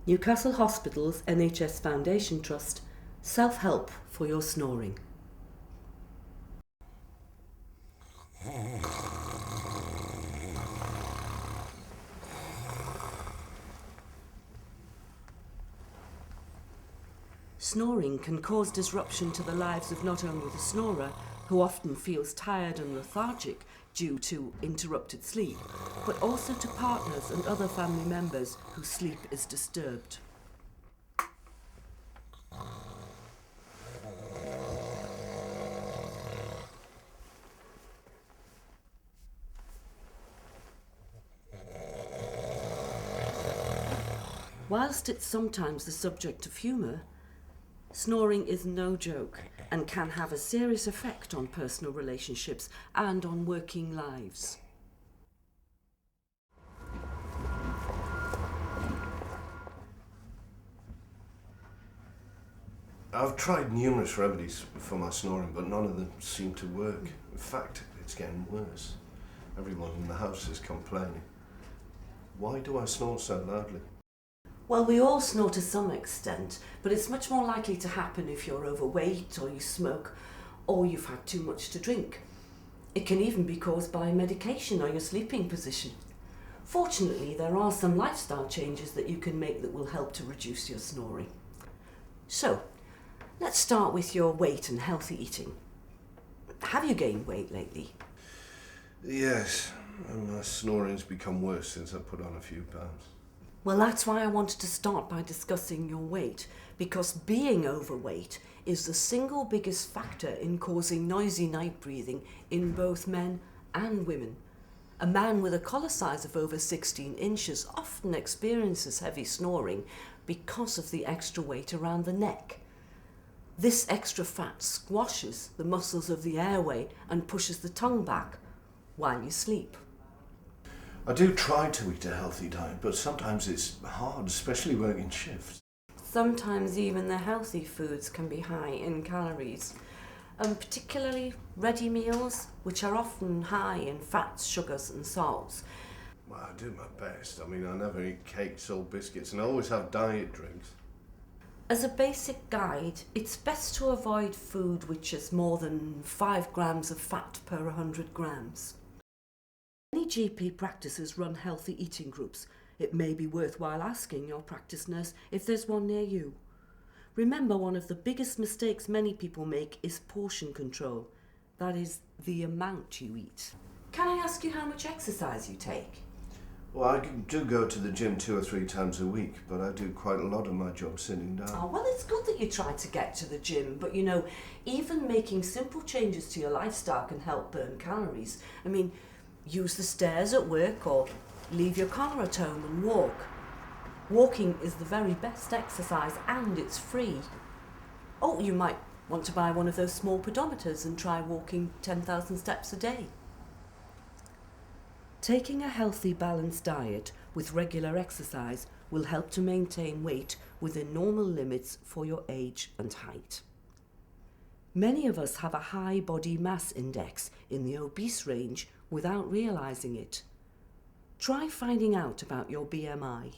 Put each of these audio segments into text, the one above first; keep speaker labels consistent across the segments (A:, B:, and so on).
A: Newcastle Hospital's NHS Foundation Trust, self-help for your snoring. Snoring can cause disruption to the lives of not only the snorer, who often feels tired and lethargic due to interrupted sleep, but also to partners and other family members whose sleep is disturbed. Whilst it's sometimes the subject of humour, snoring is no joke and can have a serious effect on personal relationships and on working lives.
B: I've tried numerous remedies for my snoring, but none of them seem to work. In fact, it's getting worse. Everyone in the house is complaining. Why do I snore so loudly?
A: Well, we all snore to some extent, but it's much more likely to happen if you're overweight or you smoke or you've had too much to drink. It can even be caused by medication or your sleeping position. Fortunately, there are some lifestyle changes that you can make that will help to reduce your snoring. So, let's start with your weight and healthy eating. Have you gained weight lately?
B: Yes, and my snoring's become worse since I put on a few pounds.
A: Well, that's why I wanted to start by discussing your weight, because being overweight is the single biggest factor in causing noisy night breathing in both men and women. A man with a collar size of over 16 inches often experiences heavy snoring because of the extra weight around the neck. This extra fat squashes the muscles of the airway and pushes the tongue back while you sleep.
B: I do try to eat a healthy diet, but sometimes it's hard, especially working shifts.
A: Sometimes even the healthy foods can be high in calories, particularly ready meals, which are often high in fats, sugars and salts.
B: Well, I do my best. I never eat cakes or biscuits, and I always have diet drinks.
A: As a basic guide, it's best to avoid food which has more than 5 grams of fat per 100 grams. Many GP practices run healthy eating groups. It may be worthwhile asking your practice nurse if there's one near you. Remember, one of the biggest mistakes many people make is portion control. That is, the amount you eat. Can I ask you how much exercise you take?
B: Well, I do go to the gym 2 or 3 times a week, but I do quite a lot of my job sitting down.
A: Oh, well, it's good that you try to get to the gym, but even making simple changes to your lifestyle can help burn calories. Use the stairs at work or leave your car at home and walk. Walking is the very best exercise and it's free. Oh, you might want to buy one of those small pedometers and try walking 10,000 steps a day. Taking a healthy, balanced diet with regular exercise will help to maintain weight within normal limits for your age and height. Many of us have a high body mass index in the obese range without realizing it. Try finding out about your BMI.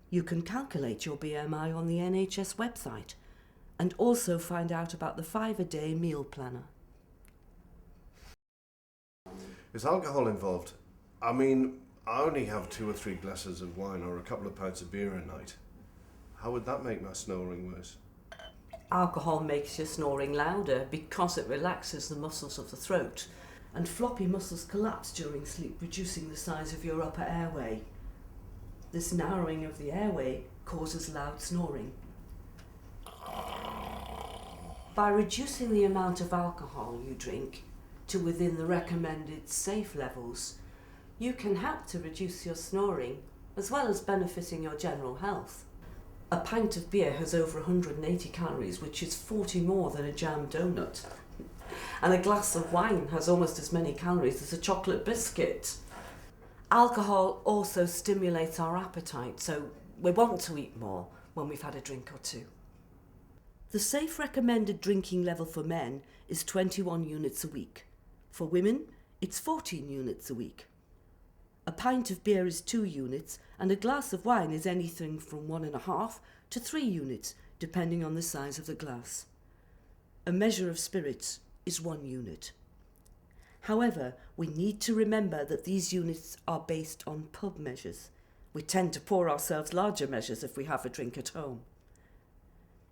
A: You can calculate your BMI on the NHS website and also find out about the 5-a-day meal planner.
B: Is alcohol involved? I only have 2 or 3 glasses of wine or a couple of pints of beer a night. How would that make my snoring worse?
A: Alcohol makes your snoring louder because it relaxes the muscles of the throat, and floppy muscles collapse during sleep, reducing the size of your upper airway. This narrowing of the airway causes loud snoring. By reducing the amount of alcohol you drink to within the recommended safe levels, you can help to reduce your snoring as well as benefiting your general health. A pint of beer has over 180 calories, which is 40 more than a jam donut. And a glass of wine has almost as many calories as a chocolate biscuit. Alcohol also stimulates our appetite, so we want to eat more when we've had a drink or two. The safe recommended drinking level for men is 21 units a week. For women, it's 14 units a week. A pint of beer is 2 units, and a glass of wine is anything from 1.5 to 3 units, depending on the size of the glass. A measure of spirits is 1 unit. However, we need to remember that these units are based on pub measures. We tend to pour ourselves larger measures if we have a drink at home.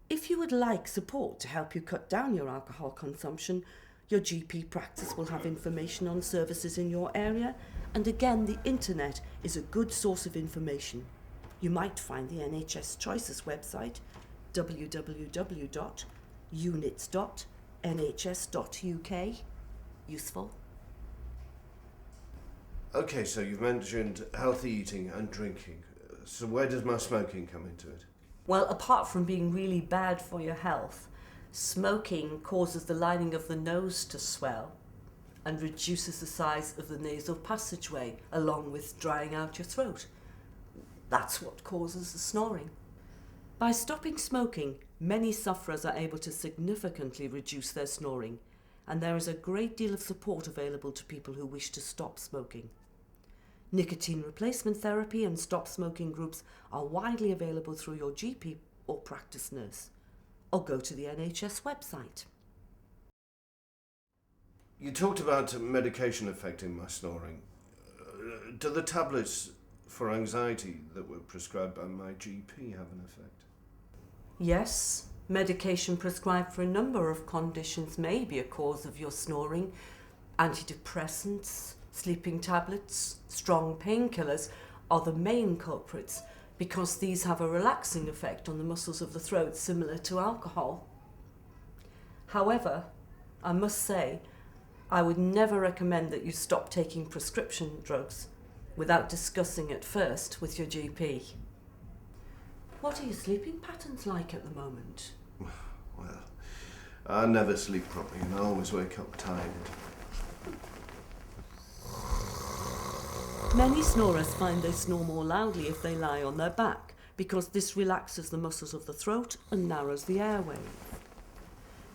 A: If you would like support to help you cut down your alcohol consumption, your GP practice will have information on services in your area, and again, the internet is a good source of information. You might find the NHS Choices website, www.units.nhs.uk, useful.
B: Okay, so you've mentioned healthy eating and drinking. So where does my smoking come into it?
A: Well, apart from being really bad for your health, smoking causes the lining of the nose to swell and reduces the size of the nasal passageway, along with drying out your throat. That's what causes the snoring. By stopping smoking, many sufferers are able to significantly reduce their snoring, and there is a great deal of support available to people who wish to stop smoking. Nicotine replacement therapy and stop smoking groups are widely available through your GP or practice nurse, or go to the NHS website.
B: You talked about medication affecting my snoring. Do the tablets for anxiety that were prescribed by my GP have an effect?
A: Yes, medication prescribed for a number of conditions may be a cause of your snoring. Antidepressants, sleeping tablets, strong painkillers are the main culprits because these have a relaxing effect on the muscles of the throat similar to alcohol. However, I must say, I would never recommend that you stop taking prescription drugs without discussing it first with your GP. What are your sleeping patterns like at the moment?
B: Well, I never sleep properly and I always wake up tired.
A: Many snorers find they snore more loudly if they lie on their back because this relaxes the muscles of the throat and narrows the airway.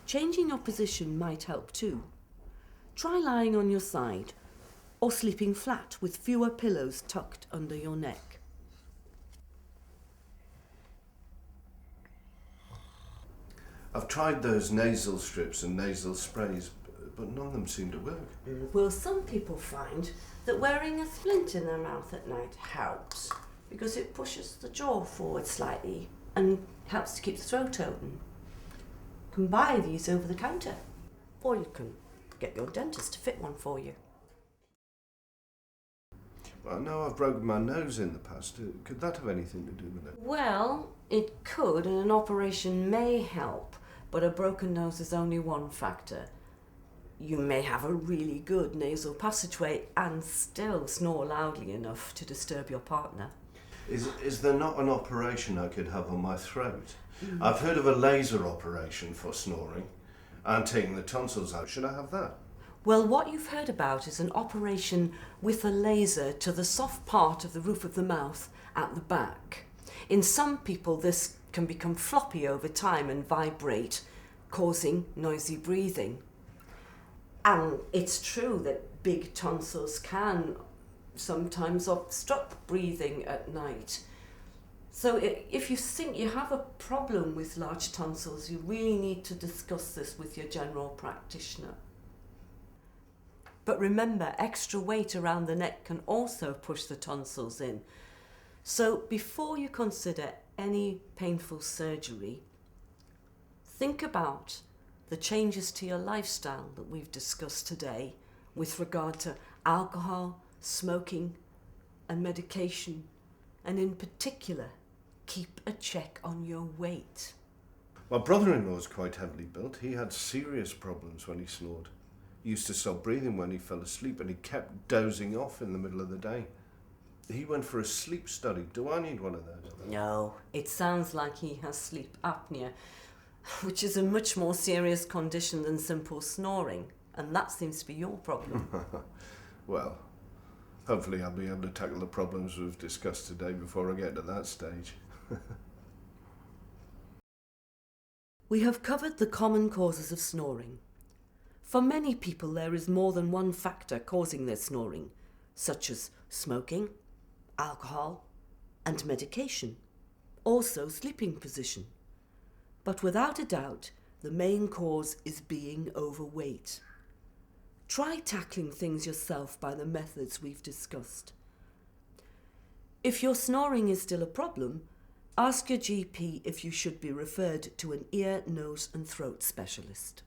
A: Changing your position might help too. Try lying on your side or sleeping flat with fewer pillows tucked under your neck.
B: I've tried those nasal strips and nasal sprays, but none of them seem to work.
A: Well, some people find that wearing a splint in their mouth at night helps because it pushes the jaw forward slightly and helps to keep the throat open. You can buy these over the counter, or you can get your dentist to fit one for you.
B: I know I've broken my nose in the past. Could that have anything to do with it?
A: Well, it could, and an operation may help, but a broken nose is only one factor. You may have a really good nasal passageway and still snore loudly enough to disturb your partner.
B: Is there not an operation I could have on my throat? I've heard of a laser operation for snoring and taking the tonsils out. Should I have that?
A: Well, what you've heard about is an operation with a laser to the soft part of the roof of the mouth at the back. In some people, this can become floppy over time and vibrate, causing noisy breathing. And it's true that big tonsils can sometimes obstruct breathing at night. So if you think you have a problem with large tonsils, you really need to discuss this with your general practitioner. But remember, extra weight around the neck can also push the tonsils in. So before you consider any painful surgery, think about the changes to your lifestyle that we've discussed today with regard to alcohol, smoking, and medication, and in particular, keep a check on your weight.
B: My brother-in-law is quite heavily built. He had serious problems when he snored. He used to stop breathing when he fell asleep and he kept dozing off in the middle of the day. He went for a sleep study. Do I need one of those?
A: No, it sounds like he has sleep apnea, which is a much more serious condition than simple snoring, and that seems to be your problem.
B: Well, hopefully I'll be able to tackle the problems we've discussed today before I get to that stage.
A: We have covered the common causes of snoring. For many people, there is more than one factor causing their snoring, such as smoking, alcohol, and medication, also sleeping position. But without a doubt, the main cause is being overweight. Try tackling things yourself by the methods we've discussed. If your snoring is still a problem, ask your GP if you should be referred to an ear, nose and throat specialist.